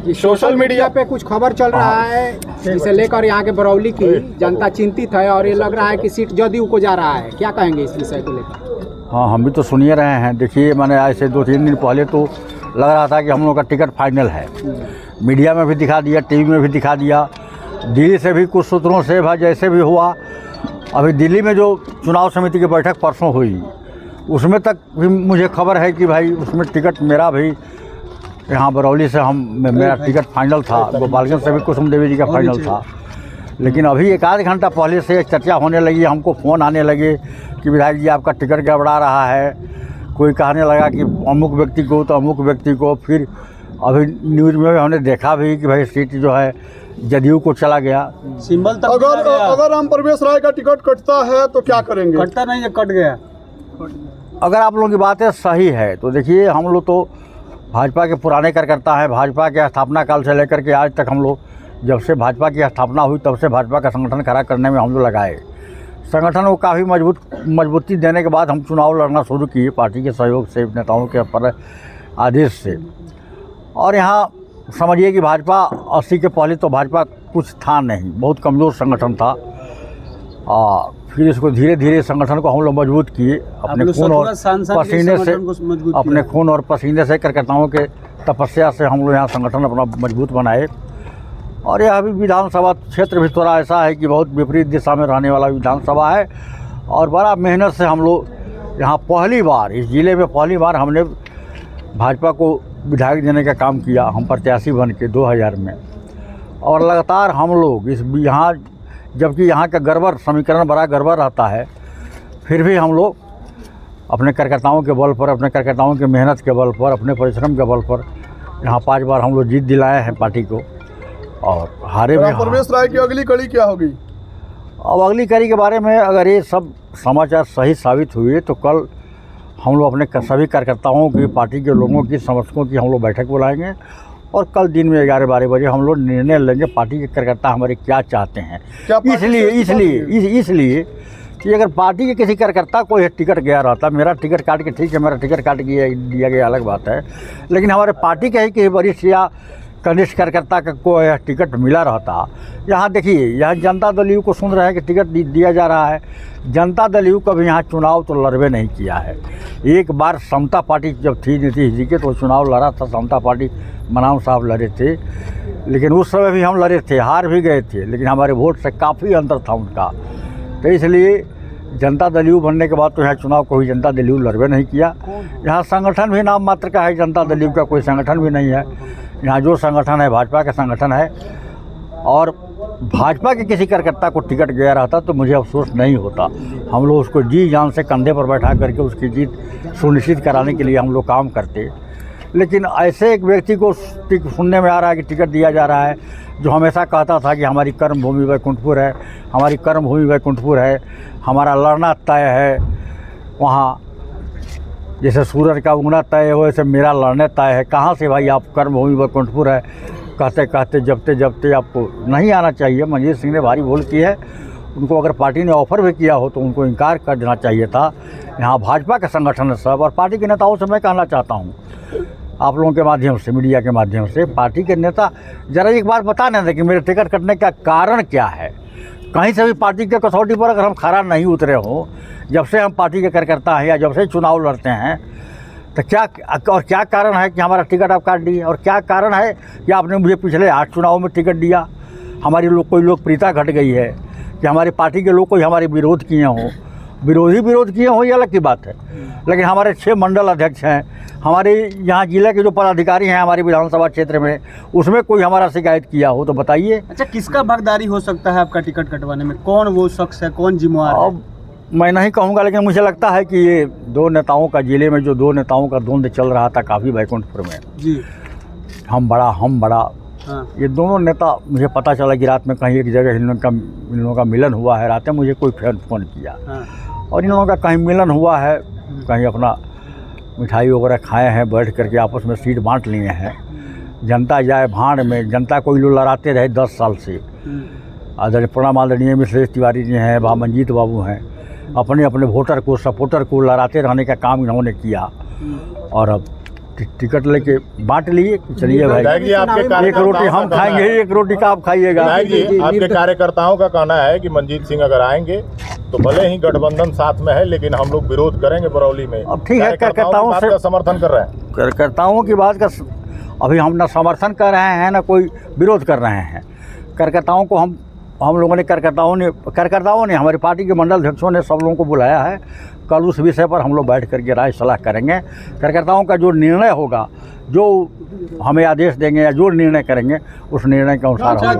Social media पे कुछ खबर चल रहा है इसे लेकर यहाँ के बरौली की जनता चिंतित है और ये लग रहा है कि सीट जदयू को जा रहा है, क्या कहेंगे इस विषय को लेकर? हाँ, हम भी तो सुनिए रहे हैं। देखिए, मैंने आज से 2-3 दिन पहले तो लग रहा था कि हम लोग का टिकट फाइनल है। मीडिया में भी दिखा दिया, टीवी में भी दिखा दिया, दिल्ली से भी कुछ सूत्रों से भाई जैसे भी हुआ। अभी दिल्ली में जो चुनाव समिति की बैठक परसों हुई, उसमें तक भी मुझे खबर है कि भाई उसमें टिकट मेरा भी यहाँ बरौली से मेरा टिकट फाइनल था। गोपालगंज से भी कुसुम देवी जी का फाइनल था। लेकिन अभी 1 आध घंटा पहले से चर्चा होने लगी, हमको फ़ोन आने लगे कि विधायक जी आपका टिकट गड़बड़ा रहा है। कोई कहने लगा कि अमुक व्यक्ति को तो अमुक व्यक्ति को। फिर अभी न्यूज़ में हमने देखा भी कि भाई सीट जो है जदयू को चला गया। सिंबल तक अगर राम प्रवेश राय का टिकट कटता है तो क्या करेंगे? कटता नहीं है, कट गया। अगर आप लोगों की बातें सही है तो देखिए, हम लोग तो भाजपा के पुराने कार्यकर्ता हैं। भाजपा के स्थापना काल से लेकर के आज तक हम लोग, जब से भाजपा की स्थापना हुई तब से भाजपा का संगठन खड़ा करने में हम लोग लगाए। संगठन को काफ़ी मजबूती देने के बाद हम चुनाव लड़ना शुरू किए पार्टी के सहयोग से, नेताओं के पर आदेश से। और यहाँ समझिए कि भाजपा 80 के पहले तो भाजपा कुछ था नहीं, बहुत कमज़ोर संगठन था। फिर इसको धीरे धीरे संगठन को हम लोग मजबूत किए अपने खून और पसीने से, अपने खून और पसीने से, कार्यकर्ताओं के तपस्या से हम लोग यहाँ संगठन अपना मजबूत बनाए। और यह अभी विधानसभा क्षेत्र भी थोड़ा ऐसा है कि बहुत विपरीत दिशा में रहने वाला विधानसभा है। और बड़ा मेहनत से हम लोग यहाँ पहली बार, इस ज़िले में पहली बार हमने भाजपा को विधायक देने का काम किया, हम प्रत्याशी बन के 2000 में। और लगातार हम लोग इस यहाँ, जबकि यहाँ का गड़बड़ समीकरण बड़ा गड़बड़ रहता है, फिर भी हम लोग अपने कार्यकर्ताओं के बल पर, अपने कार्यकर्ताओं के मेहनत के बल पर, अपने परिश्रम के बल पर यहाँ 5 बार हम लोग जीत दिलाए हैं पार्टी को। और हारे भी। प्रवेश राय की अगली कड़ी क्या होगी? अब अगली कड़ी के बारे में अगर ये सब समाचार सही साबित हुए तो कल हम लोग अपने सभी कार्यकर्ताओं की, पार्टी के लोगों की, समर्थकों की हम लोग बैठक बुलाएंगे। और कल दिन में 11-12 बजे हम लोग निर्णय लेंगे पार्टी के कार्यकर्ता हमारे क्या चाहते हैं। इसलिए कि अगर पार्टी के किसी कार्यकर्ता को यह टिकट गया रहता, मेरा टिकट काट के, ठीक है मेरा टिकट काट के दिया गया अलग बात है, लेकिन हमारे पार्टी के ही किसी वरिष्ठ या कनिष्ठ कार्यकर्ता को यह टिकट मिला रहता। यहाँ देखिए, यहाँ जनता दल यू को सुन रहे हैं कि टिकट दिया जा रहा है। जनता दल यू कभी यहाँ चुनाव तो लड़बे नहीं किया है। एक बार समता पार्टी जब थी नीतीश जी के, तो चुनाव लड़ा था समता पार्टी, मनाम साहब लड़े थे। लेकिन उस समय भी हम लड़े थे, हार भी गए थे, लेकिन हमारे वोट से काफ़ी अंतर था उनका। तो इसलिए जनता दल यू बनने के बाद तो यहाँ चुनाव कोई जनता दल यू लड़बे नहीं किया। यहाँ संगठन भी नाम मात्र का है, जनता दल यू का कोई संगठन भी नहीं है। यहाँ जो संगठन है भाजपा का संगठन है। और भाजपा के किसी कार्यकर्ता को टिकट गया रहता तो मुझे अफसोस नहीं होता। हम लोग उसको जी जान से कंधे पर बैठा करके उसकी जीत सुनिश्चित कराने के लिए हम लोग काम करते। लेकिन ऐसे एक व्यक्ति को सुनने में आ रहा है कि टिकट दिया जा रहा है, जो हमेशा कहता था कि हमारी कर्म भूमि वैकुंठपुर है, हमारी कर्म भूमि वैकुंठपुर है, हमारा लड़ना तय है। वहाँ जैसे सूरज का उगना तय है, वैसे मेरा लड़ने तय है। कहाँ से भाई आप कर्म भूमि वैकुंठपुर है कहते कहते जबते आपको नहीं आना चाहिए। मंजीत सिंह ने भारी भूल की है। उनको अगर पार्टी ने ऑफ़र भी किया हो तो उनको इनकार कर देना चाहिए था। यहाँ भाजपा के संगठन है सब। और पार्टी के नेताओं से मैं कहना चाहता हूँ, आप लोगों के माध्यम से, मीडिया के माध्यम से, पार्टी के नेता ज़रा एक बार बता दें कि मेरे टिकट कटने का कारण क्या है। कहीं से भी पार्टी के कसौटी पर अगर हम खरा नहीं उतरे हों, जब से हम पार्टी के कार्यकर्ता हैं या जब से चुनाव लड़ते हैं, तो क्या कारण है कि हमारा टिकट आप काट दिए? और क्या कारण है कि आपने मुझे पिछले 8 चुनाव में टिकट दिया? हमारी कोई लोकप्रियता घट गई है कि हमारी पार्टी के लोग कोई हमारे विरोध किए हों? विरोध किए हों ये अलग की बात है, लेकिन हमारे 6 मंडल अध्यक्ष हैं, हमारे यहाँ जिले के जो पदाधिकारी हैं हमारे विधानसभा क्षेत्र में, उसमें कोई हमारा शिकायत किया हो तो बताइए। अच्छा, किसका भागीदारी हो सकता है आपका टिकट कटवाने में? कौन वो शख्स है, कौन जिम्मेवार है? अब मैं नहीं कहूँगा, लेकिन मुझे लगता है कि ये 2 नेताओं का, जिले में जो 2 नेताओं का द्वंद्व चल रहा था काफ़ी वैकुंठपुर में जी, हम बड़ा हाँ। ये दोनों नेता, मुझे पता चला कि रात में कहीं एक जगह इन लोगों का मिलन हुआ है। रात में मुझे कोई फ़ोन किया, हाँ। और इन लोगों का कहीं मिलन हुआ है, कहीं अपना मिठाई वगैरह खाए हैं, बैठ करके आपस में सीट बांट लिए हैं। जनता जाए भाड़ में, जनता को लोग लड़ाते रहे 10 साल से। आदरणीय प्रणाम आदरणीय मिश्रेश तिवारी जी हैं, मंजीत बाबू हैं, अपने वोटर को, सपोर्टर को लड़ाते रहने का काम इन्होंने किया। और अब टिकट लेके बांट लिए, चलिए भाई विधायक जी, आपके एक कार्यकर्ताओं रोटी हम का खाएंगे, एक रोटी का आप खाइएगा। विधायक जी, जी, आपके निर्द- कार्यकर्ताओं का कहना है कि मंजीत सिंह अगर आएंगे तो भले ही गठबंधन साथ में है, लेकिन हम लोग विरोध करेंगे बरौली में। अब ठीक है, कार्यकर्ताओं की बात से- का समर्थन कर रहे हैं। कार्यकर्ताओं की बात का अभी हम ना समर्थन कर रहे हैं ना कोई विरोध कर रहे हैं। कार्यकर्ताओं को हम लोगों ने कार्यकर्ताओं ने हमारी पार्टी के मंडल अध्यक्षों ने सब लोगों को बुलाया है। कल उस विषय पर हम लोग बैठ करके राय सलाह करेंगे। कार्यकर्ताओं का जो निर्णय होगा, जो हमें आदेश देंगे या जो निर्णय करेंगे, उस निर्णय के अनुसार हम